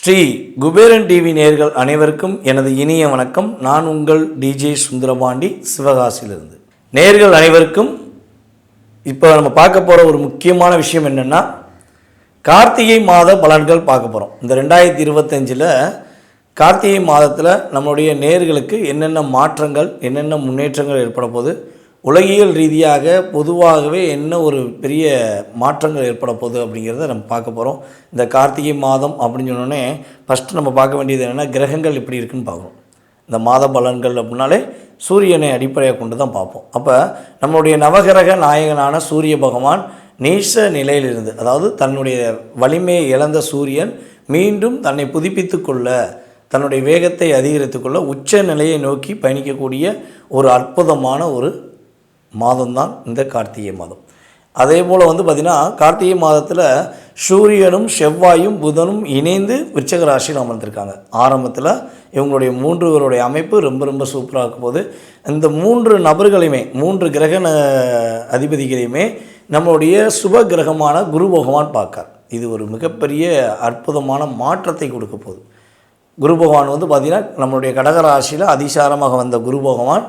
Sri Kuberan TV நேயர்கள் அனைவருக்கும் எனது இனிய வணக்கம். நான் உங்கள் டிஜே சுந்தரபாண்டி, சிவகாசியிலிருந்து. நேயர்கள் அனைவருக்கும் இப்போ நம்ம பார்க்க போகிற ஒரு முக்கியமான விஷயம் என்னென்னா, கார்த்திகை மாத பலன்கள் பார்க்க போகிறோம். இந்த 2025 கார்த்திகை மாதத்தில் நம்மளுடைய நேயர்களுக்கு என்னென்ன மாற்றங்கள், என்னென்ன முன்னேற்றங்கள் ஏற்பட போகுது, உலகியல் ரீதியாக பொதுவாகவே என்ன ஒரு பெரிய மாற்றங்கள் ஏற்பட போகுது அப்படிங்கிறத நம்ம பார்க்க போகிறோம். இந்த கார்த்திகை மாதம் அப்படின்னு சொன்னோடனே ஃபஸ்ட்டு நம்ம பார்க்க வேண்டியது என்னென்னா, கிரகங்கள் எப்படி இருக்குதுன்னு பார்க்குறோம். இந்த மாத பலன்கள் அப்படின்னாலே சூரியனை அடிப்படையாக கொண்டு தான் பார்ப்போம். அப்போ நம்மளுடைய நவகிரக நாயகனான சூரிய பகவான் நீச நிலையிலிருந்து, அதாவது தன்னுடைய வலிமையை இழந்த சூரியன் மீண்டும் தன்னை புதுப்பித்து கொள்ள, தன்னுடைய வேகத்தை அதிகரித்து கொள்ள உச்ச நிலையை நோக்கி பயணிக்கக்கூடிய ஒரு அற்புதமான ஒரு மாதம்தான் இந்த கார்த்திகை மாதம். அதே போல் பார்த்திங்கன்னா, கார்த்திகை மாதத்தில் சூரியனும் செவ்வாயும் புதனும் இணைந்து விருச்சிக ராசியில் அமர்ந்திருக்காங்க. ஆரம்பத்தில் இவங்களுடைய 3 பேருடைய அமைப்பு ரொம்ப ரொம்ப சூப்பராக இருக்கும் போது, இந்த 3 நபர்களையுமே, 3 கிரக அதிபதிகளையுமே நம்மளுடைய சுப கிரகமான குரு பகவான் பார்க்கார். இது ஒரு மிகப்பெரிய அற்புதமான மாற்றத்தை கொடுக்க போகுது. குரு பகவான் பார்த்திங்கன்னா, நம்மளுடைய கடகராசியில் அதிசாரமாக வந்த குரு பகவான்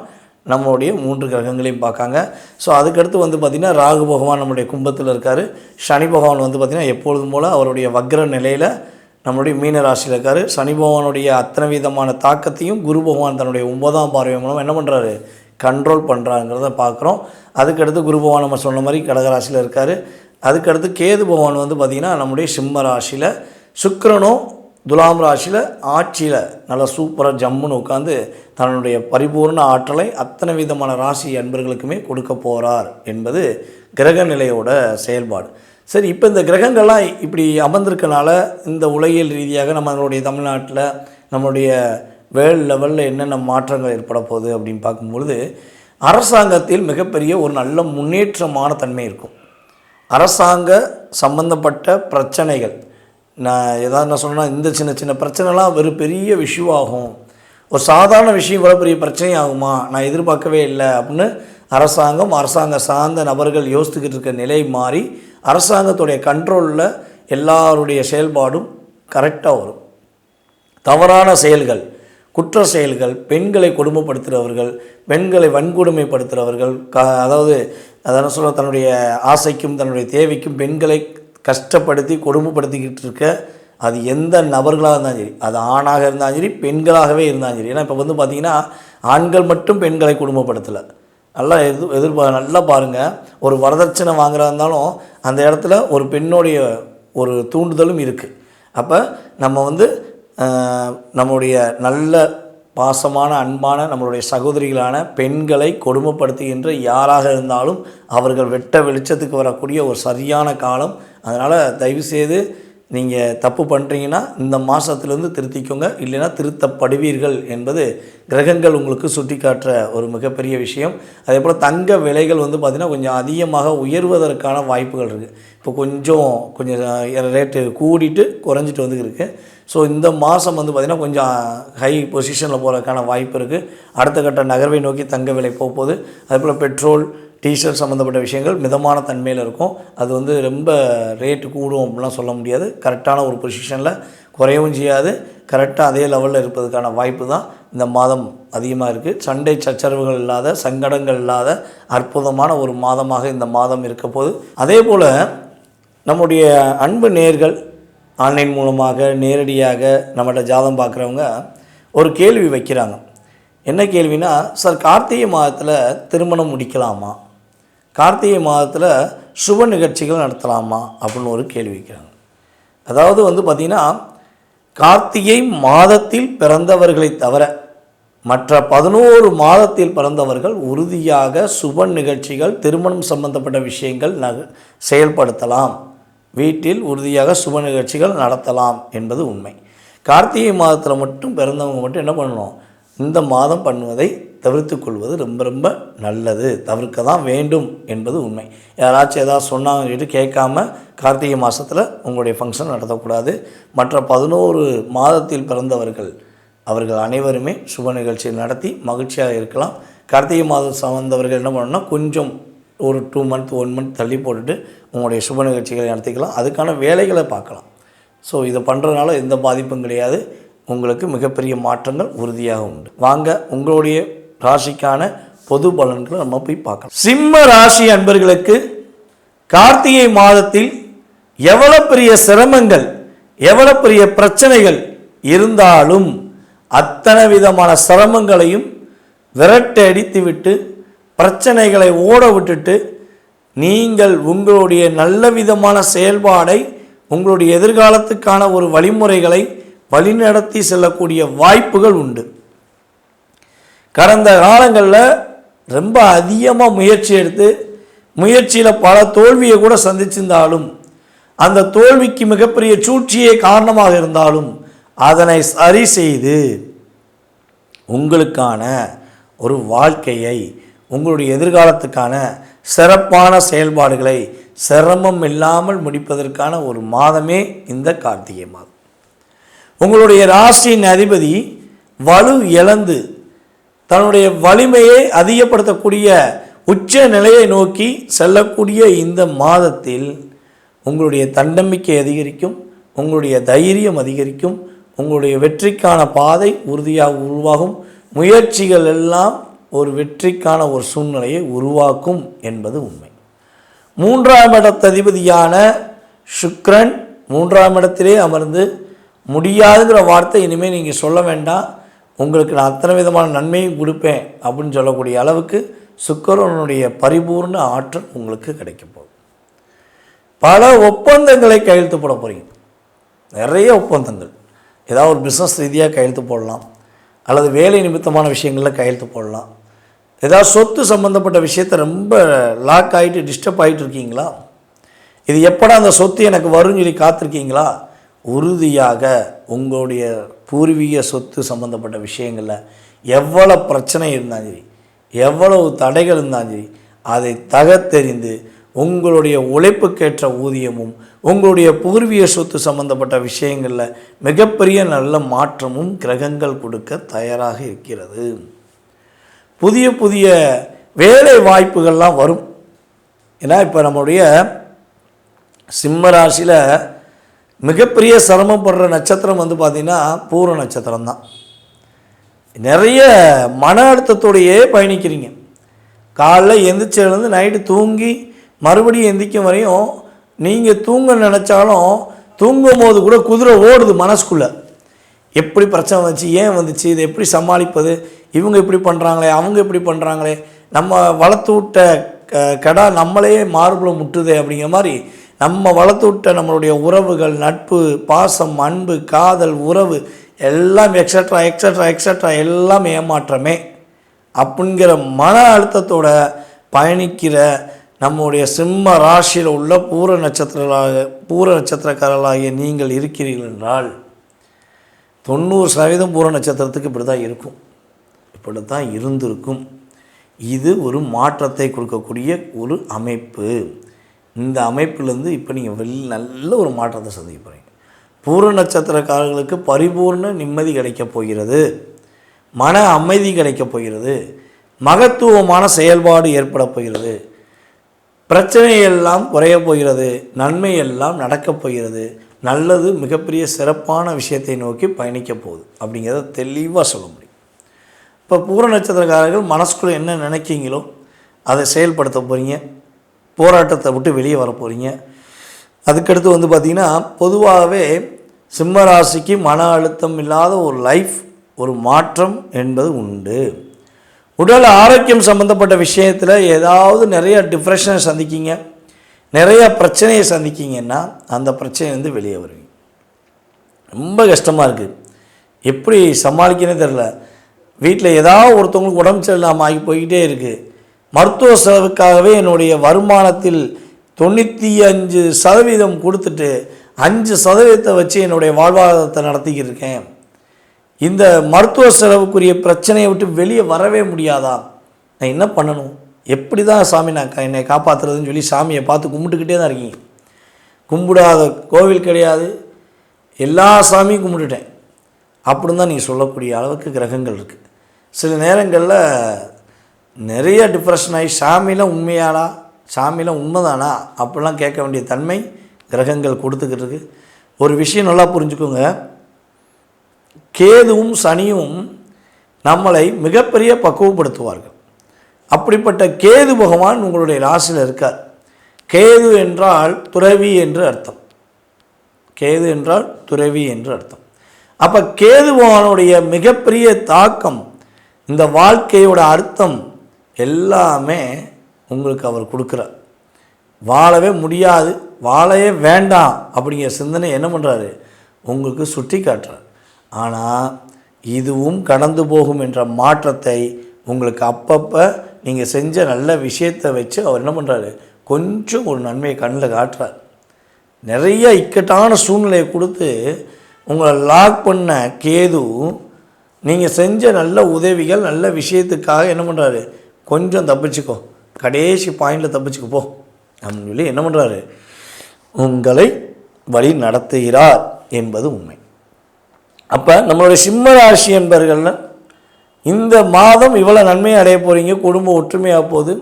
நம்மளுடைய 3 கிரகங்களையும் பார்க்காங்க. ஸோ அதுக்கடுத்து பார்த்திங்கன்னா, ராகு பகவான் நம்மளுடைய கும்பத்தில் இருக்கார். சனி பகவான் பார்த்திங்கன்னா எப்பொழுதும் போல் அவருடைய வக்ர நிலையில் நம்மளுடைய மீன ராசியில் இருக்கார். சனி பகவானுடைய அத்தனை விதமான தாக்கத்தையும் குரு பகவான் தன்னுடைய 9ஆம் பார்வை மூலம் என்ன பண்ணுறாரு, கண்ட்ரோல் பண்ணுறாங்கிறத பார்க்குறோம். அதுக்கடுத்து குரு பகவான் நம்ம சொன்ன மாதிரி கடகராசியில் இருக்கார். அதுக்கடுத்து கேது பகவான் பார்த்திங்கன்னா நம்முடைய சிம்ம ராசியில், சுக்கிரனும் துலாம் ராசியில் ஆட்சியில் நல்லா சூப்பராக ஜம்முன்னு உட்காந்து தன்னுடைய பரிபூர்ண ஆற்றலை அத்தனை விதமான ராசி அன்பர்களுக்குமே கொடுக்க போகிறார் என்பது கிரக நிலையோட செயல்பாடு. சரி, இப்போ இந்த கிரகங்கள்லாம் இப்படி அமர்ந்திருக்கனால இந்த உலகியல் ரீதியாக நம்மளுடைய தமிழ்நாட்டில் நம்மளுடைய வேர்ல்டு லெவலில் என்னென்ன மாற்றங்கள் ஏற்பட போகுது அப்படின்னு பார்க்கும்பொழுது, அரசாங்கத்தில் மிகப்பெரிய ஒரு நல்ல முன்னேற்றமான தன்மை இருக்கும். அரசாங்க சம்பந்தப்பட்ட பிரச்சனைகள், நான் சொன்னால் இந்த சின்ன சின்ன பிரச்சனைலாம் வெறும் பெரிய விஷயம் ஆகும். ஒரு சாதாரண விஷயம் இவ்வளோ பெரிய பிரச்சனை ஆகுமா, நான் எதிர்பார்க்கவே இல்லை அப்படின்னு அரசாங்க சார்ந்த நபர்கள் யோசித்துக்கிட்டு இருக்க நிலை மாறி அரசாங்கத்துடைய கண்ட்ரோலில் எல்லாருடைய செயல்பாடும் கரெக்டாக வரும். தவறான செயல்கள், குற்ற செயல்கள், பெண்களை கொடுமைப்படுத்துகிறவர்கள், பெண்களை வன்கொடுமைப்படுத்துகிறவர்கள், அதாவது சொல்ல தன்னுடைய ஆசைக்கும் தன்னுடைய தேவைக்கும் பெண்களை கஷ்டப்படுத்தி கொடுமைப்படுத்திக்கிட்டு இருக்க அது எந்த நபர்களாக இருந்தாலும் சரி, அது ஆணாக இருந்தாலும் சரி, பெண்களாகவே இருந்தாலும் சரி. ஏன்னா இப்போ பார்த்திங்கன்னா, ஆண்கள் மட்டும் பெண்களை கொடுமைப்படுத்தலை. நல்லா பாருங்கள், ஒரு வரதட்சணை வாங்குறதா இருந்தாலும் அந்த இடத்துல ஒரு பெண்ணுடைய ஒரு தூண்டுதலும் இருக்குது. அப்போ நம்ம நம்முடைய நல்ல பாசமான அன்பான நம்மளுடைய சகோதரிகளான பெண்களை கொடுமைப்படுத்துகின்ற யாராக இருந்தாலும் அவர்கள் வெட்ட வெளிச்சத்துக்கு வரக்கூடிய ஒரு சரியான காலம். அதனால் தயவுசெய்து நீங்கள் தப்பு பண்ணுறீங்கன்னா இந்த மாதத்துலேருந்து திருத்திக்கோங்க, இல்லைன்னா திருத்தப்படுவீர்கள் என்பது கிரகங்கள் உங்களுக்கு சுட்டி காட்டுற ஒரு மிகப்பெரிய விஷயம். அதே போல் தங்க விலைகள் பார்த்திங்கன்னா கொஞ்சம் அதிகமாக உயர்வதற்கான வாய்ப்புகள் இருக்குது. இப்போ கொஞ்சம் ரேட்டு கூடிட்டு குறைஞ்சிட்டு இருக்குது. ஸோ இந்த மாதம் பார்த்திங்கன்னா கொஞ்சம் ஹை பொசிஷனில் போகிறதுக்கான வாய்ப்பு இருக்குது. அடுத்த கட்ட நகர்வை நோக்கி தங்க விலை போகுது. அதே போல் பெட்ரோல், டீசல் சம்மந்தப்பட்ட விஷயங்கள் மிதமான தன்மையில் இருக்கும். அது ரொம்ப ரேட்டு கூடும் அப்படிலாம் சொல்ல முடியாது. கரெக்டான ஒரு பொசிஷனில் குறையவும் செய்யாது, கரெக்டாக அதே லெவலில் இருப்பதுக்கான வாய்ப்பு தான் இந்த மாதம் அதிகமாக இருக்குது. சண்டை சச்சரவுகள் இல்லாத, சங்கடங்கள் இல்லாத அற்புதமான ஒரு மாதமாக இந்த மாதம் இருக்க போது. அதே போல் நம்முடைய அன்பு நேயர்கள் ஆன்லைன் மூலமாக நேரடியாக நம்மகிட்ட ஜாதகம் பார்க்குறவங்க ஒரு கேள்வி வைக்கிறாங்க. என்ன கேள்வினா, சார் கார்த்திகை மாதத்தில் திருமணம் முடிக்கலாமா, கார்த்திகை மாதத்தில் சுப நிகழ்ச்சிகள் நடத்தலாமா அப்படின்னு ஒரு கேள்வி வைக்கிறாங்க. அதாவது பார்த்திங்கன்னா, கார்த்திகை மாதத்தில் பிறந்தவர்களை தவிர மற்ற 11 மாதத்தில் பிறந்தவர்கள் உறுதியாக சுப நிகழ்ச்சிகள், திருமணம் சம்பந்தப்பட்ட விஷயங்கள் செயல்படுத்தலாம், வீட்டில் உறுதியாக சுப நிகழ்ச்சிகள் நடத்தலாம் என்பது உண்மை. கார்த்திகை மாதத்தில் மட்டும் பிறந்தவங்க மட்டும் என்ன பண்ணணும், இந்த மாதம் பண்ணுவதை தவிர்த்து கொள்வது ரொம்ப ரொம்ப நல்லது, தவிர்க்க தான் வேண்டும் என்பது உண்மை. யாராச்சும் ஏதாவது சொன்னாங்க சொல்லிட்டு கேட்காம கார்த்திகை மாதத்தில் உங்களுடைய ஃபங்க்ஷன் நடத்தக்கூடாது. மற்ற 11 மாதத்தில் பிறந்தவர்கள் அவர்கள் அனைவருமே சுப நிகழ்ச்சியை நடத்தி மகிழ்ச்சியாக இருக்கலாம். கார்த்திகை மாதம் சார்ந்தவர்கள் என்ன பண்ணணும்னா கொஞ்சம் ஒரு 2 மந்த் 1 மந்த் தள்ளி போட்டுட்டு உங்களுடைய சுப நிகழ்ச்சிகளை நடத்திக்கலாம். அதுக்கான வேலைகளை பார்க்கலாம். ஸோ இதை பண்ணுறதுனால எந்த பாதிப்பும் கிடையாது. உங்களுக்கு மிகப்பெரிய மாற்றங்கள் உறுதியாக உண்டு. வாங்க உங்களுடைய ராசிக்கான பொது பலன்களை நம்ம போய் பார்க்கலாம். சிம்ம ராசி அன்பர்களுக்கு கார்த்திகை மாதத்தில் எவ்வளோ பெரிய சிரமங்கள், எவ்வளோ பெரிய பிரச்சனைகள் இருந்தாலும் அத்தனை விதமான சிரமங்களையும் விரட்டை அடித்துவிட்டு பிரச்சனைகளை ஓட விட்டுட்டு நீங்கள் உங்களுடைய நல்ல விதமான செயல்பாடை, உங்களுடைய எதிர்காலத்துக்கான ஒரு வழிமுறைகளை வழிநடத்தி செல்லக்கூடிய வாய்ப்புகள் உண்டு. கடந்த காலங்களில் ரொம்ப அதிகமாக முயற்சி எடுத்து முயற்சியில் பல தோல்வியை கூட சந்திச்சிருந்தாலும், அந்த தோல்விக்கு மிகப்பெரிய சூழ்ச்சியே காரணமாக இருந்தாலும் அதனை சரி செய்து உங்களுக்கான ஒரு வாழ்க்கையை, உங்களுடைய எதிர்காலத்துக்கான சிறப்பான செயல்பாடுகளை சிரமம் இல்லாமல் முடிப்பதற்கான ஒரு மாதமே இந்த கார்த்திகை மாதம். உங்களுடைய ராசியின் அதிபதி வலு இழந்து தன்னுடைய வலிமையை அதிகப்படுத்தக்கூடிய உச்ச நிலையை நோக்கி செல்லக்கூடிய இந்த மாதத்தில் உங்களுடைய தன்னம்பிக்கை அதிகரிக்கும், உங்களுடைய தைரியம் அதிகரிக்கும், உங்களுடைய வெற்றிக்கான பாதை உறுதியாக உருவாகும், முயற்சிகள் எல்லாம் ஒரு வெற்றிக்கான ஒரு சூழ்நிலையை உருவாக்கும் என்பது உண்மை. 3ஆம் இடத்ததிபதியான சுக்கிரன் 3ஆம் இடத்திலே அமர்ந்து முடியாதுங்கிற வார்த்தை இனிமேல் நீங்கள் சொல்ல வேண்டாம், உங்களுக்கு நான் அத்தனை விதமான நன்மையும் கொடுப்பேன் அப்படின்னு சொல்லக்கூடிய அளவுக்கு சுக்கிரனுடைய பரிபூர்ண ஆற்றல் உங்களுக்கு கிடைக்க போகுது. பல ஒப்பந்தங்களை கையெழுத்து போட போகிறீங்க. நிறைய ஒப்பந்தங்கள், ஏதாவது ஒரு பிஸ்னஸ் ரீதியாக கையெழுத்து போடலாம், அல்லது வேலை நிமித்தமான விஷயங்களில் கையெழுத்து போடலாம். ஏதாவது சொத்து சம்மந்தப்பட்ட விஷயத்தை ரொம்ப லாக் ஆகிட்டு டிஸ்டர்ப் ஆகிட்டு இருக்கீங்களா? இது எப்படா அந்த சொத்து எனக்கு வரும்னு சொல்லி காத்திருக்கீங்களா? உறுதியாக உங்களுடைய பூர்வீக சொத்து சம்மந்தப்பட்ட விஷயங்களில் எவ்வளோ பிரச்சனை இருந்தாலும் சரி, எவ்வளவு தடைகள் இருந்தாலும் சரி, அதை தகர்த்தெறிந்து உங்களுடைய உழைப்புக்கேற்ற ஊதியமும் உங்களுடைய பூர்வீக சொத்து சம்பந்தப்பட்ட விஷயங்களில் மிகப்பெரிய நல்ல மாற்றமும் கிரகங்கள் கொடுக்க தயாராக இருக்கிறது. புதிய புதிய வேலை வாய்ப்புகள்லாம் வரும். ஏன்னா இப்போ நம்முடைய சிம்ம ராசியில் மிகப்பெரிய சிரமப்படுற நட்சத்திரம் பார்த்திங்கன்னா பூர நட்சத்திரம் தான். நிறைய மன அழுத்தத்தோடையே பயணிக்கிறீங்க. காலைல எந்திரிச்சிலேருந்து நைட்டு தூங்கி மறுபடியும் எந்திரிக்கும் வரையும் நீங்கள் தூங்க நினச்சாலும் தூங்கும் போது கூட குதிரை ஓடுது மனசுக்குள்ளே. எப்படி பிரச்சனை வந்துச்சு, ஏன் வந்துச்சு, இதை எப்படி சமாளிப்பது, இவங்க இப்படி பண்ணுறாங்களே, அவங்க இப்படி பண்ணுறாங்களே, நம்ம வளர்த்து விட்ட கடா நம்மளே மார்புல முட்டுது அப்படிங்கிற மாதிரி நம்ம வளர்த்து விட்ட நம்மளுடைய உறவுகள், நட்பு, பாசம், அன்பு, காதல், உறவு எல்லாம் எக்ஸட்ரா எக்ஸட்ரா எக்ஸட்ரா எல்லாம் ஏமாற்றமே அப்படிங்கிற மன அழுத்தத்தோட பயணிக்கிற நம்முடைய சிம்ம ராசியில் உள்ள பூர நட்சத்திரக்காரர்களாகிய நீங்கள் இருக்கிறீர்கள் என்றால் 90% பூர நட்சத்திரத்துக்கு இப்படி தான் இருக்கும், இப்படி தான் இருந்திருக்கும். இது ஒரு மாற்றத்தை கொடுக்கக்கூடிய ஒரு அமைப்பு. இந்த அமைப்பிலேருந்து இப்போ நீங்கள் நல்ல ஒரு மாற்றத்தை சந்திக்க போகிறீங்க. பூர நட்சத்திரக்காரர்களுக்கு பரிபூர்ண நிம்மதி கிடைக்கப் போகிறது, மன அமைதி கிடைக்கப் போகிறது, மகத்துவமான செயல்பாடு ஏற்பட போகிறது, பிரச்சனையெல்லாம் குறைய போகிறது, நன்மையெல்லாம் நடக்கப் போகிறது, நல்லது மிகப்பெரிய சிறப்பான விஷயத்தை நோக்கி பயணிக்க போகுது அப்படிங்கிறத தெளிவாக சொல்ல முடியும். இப்போ பூர நட்சத்திரக்காரர்கள் மனசுக்குள்ளே என்ன நினைக்கிங்களோ அதை செயல்படுத்த போகிறீங்க, போராட்டத்தை விட்டு வெளியே வர போகிறீங்க. அதுக்கடுத்து பார்த்திங்கன்னா பொதுவாகவே சிம்ம ராசிக்கு மன அழுத்தம் இல்லாத ஒரு லைஃப், ஒரு மாற்றம் என்பது உண்டு. உடல் ஆரோக்கியம் சம்மந்தப்பட்ட விஷயத்தில் ஏதாவது நிறைய டிப்ரெஷனை சந்திக்கிங்க, நிறைய பிரச்சனையை சந்திக்கிங்கன்னா அந்த பிரச்சனையிலேருந்து வெளியே வருவீங்க. ரொம்ப கஷ்டமாக இருக்குது, எப்படி சமாளிக்கனே தெரில. வீட்டில் ஏதாவது ஒருத்தவங்களுக்கு உடம்பு சரியில்லாமல் ஆகி போய்கிட்டே இருக்குது. மருத்துவ செலவுக்காகவே என்னுடைய வருமானத்தில் 95% கொடுத்துட்டு 5% வச்சு என்னுடைய வாழ்வாதாரத்தை நடத்திக்கிட்டு இருக்கேன். இந்த மருத்துவ செலவுக்குரிய பிரச்சனையை விட்டு வெளியே வரவே முடியாதா? நான் என்ன பண்ணணும், எப்படி தான் சாமி நான் என்னை காப்பாற்றுறதுன்னு சொல்லி சாமியை பார்த்து கும்பிட்டுக்கிட்டே தான் இருக்கீங்க. கும்பிடாத கோவில் கிடையாது, எல்லா சாமியும் கும்பிட்டுட்டேன் அப்படின்னு தான் நீங்கள் சொல்லக்கூடிய அளவுக்கு கிரகங்கள் இருக்குது. சில நேரங்களில் நிறைய டிப்ரெஷன் ஆகி சாமிலாம் உண்மையானா சாமிலாம் உண்மைதானா அப்படிலாம் கேட்க வேண்டிய தன்மை கிரகங்கள் கொடுத்துக்கிட்டு இருக்கு. ஒரு விஷயம் நல்லா புரிஞ்சுக்கோங்க, கேதுவும் சனியும் நம்மளை மிகப்பெரிய பக்குவப்படுத்துவார்கள். அப்படிப்பட்ட கேது பகவான் உங்களுடைய ராசியில் இருக்கார். கேது என்றால் துறவி என்று அர்த்தம். கேது என்றால் துறவி என்று அர்த்தம். அப்போ கேது பகவானுடைய மிகப்பெரிய தாக்கம், இந்த வாழ்க்கையோட அர்த்தம் எல்லாமே உங்களுக்கு அவர் கொடுக்குறார். வாழவே முடியாது, வாழவே வேண்டாம் அப்படிங்கிற சிந்தனை என்ன பண்ணுறாரு, உங்களுக்கு சுட்டி காட்டுறார். ஆனால் இதுவும் கடந்து போகும் என்ற மாற்றத்தை உங்களுக்கு அப்பப்போ நீங்கள் செஞ்ச நல்ல விஷயத்தை வச்சு அவர் என்ன பண்ணுறாரு, கொஞ்சம் ஒரு நன்மையை கண்ணில் காட்டுறார். நிறைய இக்கட்டான சூழ்நிலையை கொடுத்து உங்களை லாக் பண்ண கேது, நீங்கள் செஞ்ச நல்ல உதவிகள் நல்ல விஷயத்துக்காக என்ன பண்ணுறாரு, கொஞ்சம் தப்பிச்சுக்கோ, கடைசி பாயிண்டில் தப்பிச்சுக்கு போ அப்படின்னு சொல்லி என்ன பண்ணுறாரு, உங்களை வழி நடத்துகிறார் என்பது உண்மை. அப்போ நம்மளுடைய சிம்ம ராசி என்பவர்கள் இந்த மாதம் இவ்வளோ நன்மையை அடைய போகிறீங்க, குடும்ப ஒற்றுமையாக போகுது,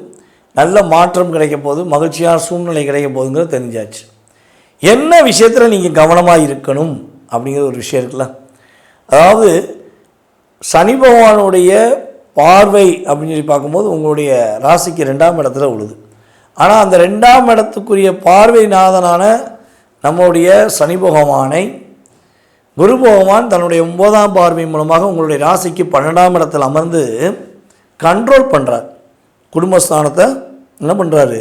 நல்ல மாற்றம் கிடைக்க போகுது, மகிழ்ச்சியான சூழ்நிலை கிடைக்க போகுதுங்கிறது தெரிஞ்சாச்சு. என்ன விஷயத்தில் நீங்கள் கவனமாக இருக்கணும் அப்படிங்கிற ஒரு விஷயம் இருக்குல்ல. அதாவது சனி பகவானுடைய பார்வை அப்படின்னு சொல்லி பார்க்கும்போது உங்களுடைய ராசிக்கு 2ஆம் இடத்துல உழுது. ஆனால் அந்த 2ஆம் இடத்துக்குரிய பார்வை நாதனான நம்முடைய சனி பகவானை குரு பகவான் தன்னுடைய 9ஆம் பார்வை மூலமாக உங்களுடைய ராசிக்கு 12ஆம் இடத்தில் அமர்ந்து கண்ட்ரோல் பண்ணுறார். குடும்பஸ்தானத்தை என்ன பண்ணுறாரு,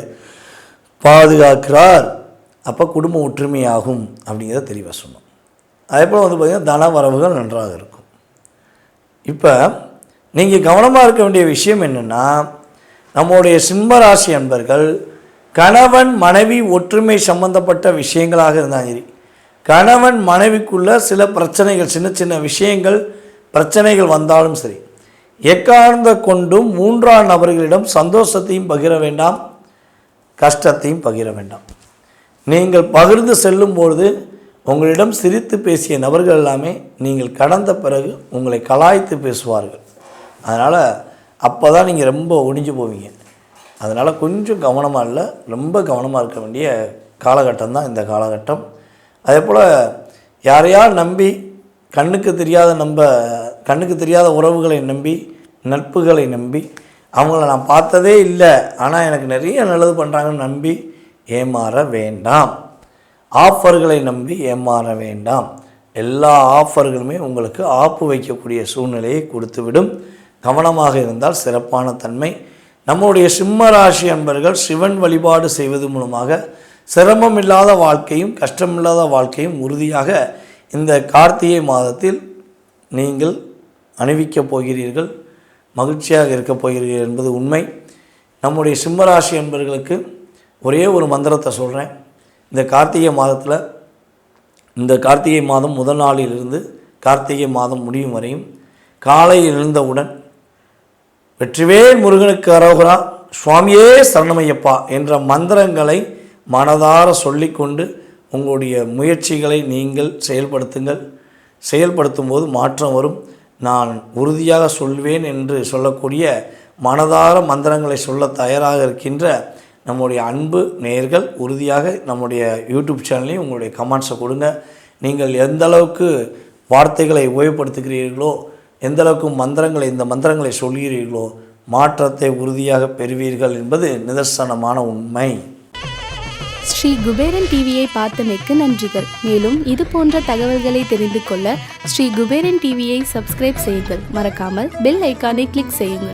பாதுகாக்கிறார். அப்போ குடும்ப ஒற்றுமையாகும் அப்படிங்கிறத தெளிவாக சொன்னோம். அதே போல் பார்த்திங்கன்னா தன வரவுகள் நன்றாக இருக்கும். இப்போ நீங்கள் கவனமாக இருக்க வேண்டிய விஷயம் என்னென்னா, நம்முடைய சிம்மராசி அன்பர்கள் கணவன் மனைவி ஒற்றுமை சம்பந்தப்பட்ட விஷயங்களாக இருந்தாலும் சரி, கணவன் மனைவிக்குள்ள சில பிரச்சனைகள், சின்ன சின்ன விஷயங்கள் பிரச்சனைகள் வந்தாலும் சரி, எக்காரணத்த கொண்டும் 3ஆம் நபர்களிடம் சந்தோஷத்தையும் பகிர வேண்டாம், கஷ்டத்தையும் பகிர வேண்டாம். நீங்கள் பகிர்ந்து செல்லும்பொழுது உங்களிடம் சிரித்து பேசிய நபர்கள் எல்லாமே நீங்கள் கடந்த பிறகு உங்களை கலாய்த்து பேசுவார்கள். அதனால் அப்போ தான் நீங்கள் ரொம்ப ஒடிஞ்சு போவீங்க. அதனால் கொஞ்சம் கவனமாக இல்லை, ரொம்ப கவனமாக இருக்க வேண்டிய காலகட்டம் தான் இந்த காலகட்டம். அதே போல் யாரையா நம்பி கண்ணுக்கு தெரியாத உறவுகளை நம்பி, நட்புகளை நம்பி, அவங்கள நான் பார்த்ததே இல்லை ஆனால் எனக்கு நிறைய நல்லது பண்ணுறாங்கன்னு நம்பி ஏமாற வேண்டாம். ஆஃபர்களை நம்பி ஏமாற வேண்டாம். எல்லா ஆஃபர்களுமே உங்களுக்கு ஆப்பு வைக்கக்கூடிய சூழ்நிலையை கொடுத்துவிடும். கவனமாக இருந்தால் சிறப்பான தன்மை. நம்முடைய சிம்ம ராசி அன்பர்கள் சிவன் வழிபாடு செய்வது மூலமாக சிரமம் இல்லாத வாழ்க்கையும் கஷ்டமில்லாத வாழ்க்கையும் உறுதியாக இந்த கார்த்திகை மாதத்தில் நீங்கள் அணிவிக்கப் போகிறீர்கள், மகிழ்ச்சியாக இருக்கப் போகிறீர்கள் என்பது உண்மை. நம்முடைய சிம்மராசி அன்பர்களுக்கு ஒரே ஒரு மந்திரத்தை சொல்கிறேன். இந்த கார்த்திகை மாதம் முதல் நாளிலிருந்து கார்த்திகை மாதம் முடியும் வரையும் காலையில் எழுந்தவுடன் வெற்றிவேல் முருகனுக்கு அரோகரா, சுவாமியே சரணமையப்பா என்ற மந்திரங்களை மனதார சொல்லிக்கொண்டு உங்களுடைய முயற்சிகளை நீங்கள் செயல்படுத்துங்கள். செயல்படுத்தும் போது மாற்றம் வரும். நான் உறுதியாக சொல்வேன் என்று சொல்லக்கூடிய மனதார மந்திரங்களை சொல்ல தயாராக இருக்கின்ற நம்முடைய அன்பு நேயர்கள் உறுதியாக நம்முடைய யூடியூப் சேனலையும் உங்களுடைய கமெண்ட்ஸை கொடுங்க. நீங்கள் எந்த அளவுக்கு வார்த்தைகளை உபயோகப்படுத்துகிறீர்களோ, எந்த அளவுக்கு இந்த மந்திரங்களை சொல்கிறீர்களோ, மாற்றத்தை உறுதியாக பெறுவீர்கள் என்பது நிதர்சனமான உண்மை. ஸ்ரீ குபேரன் டிவியை பார்த்தமைக்கு நன்றிகள். மேலும் இது போன்ற தகவல்களை தெரிந்து கொள்ள ஸ்ரீ குபேரன் டிவியை சப்ஸ்கிரைப் செய்யுங்கள். மறக்காமல் பெல் ஐக்கானை கிளிக் செய்யுங்கள்.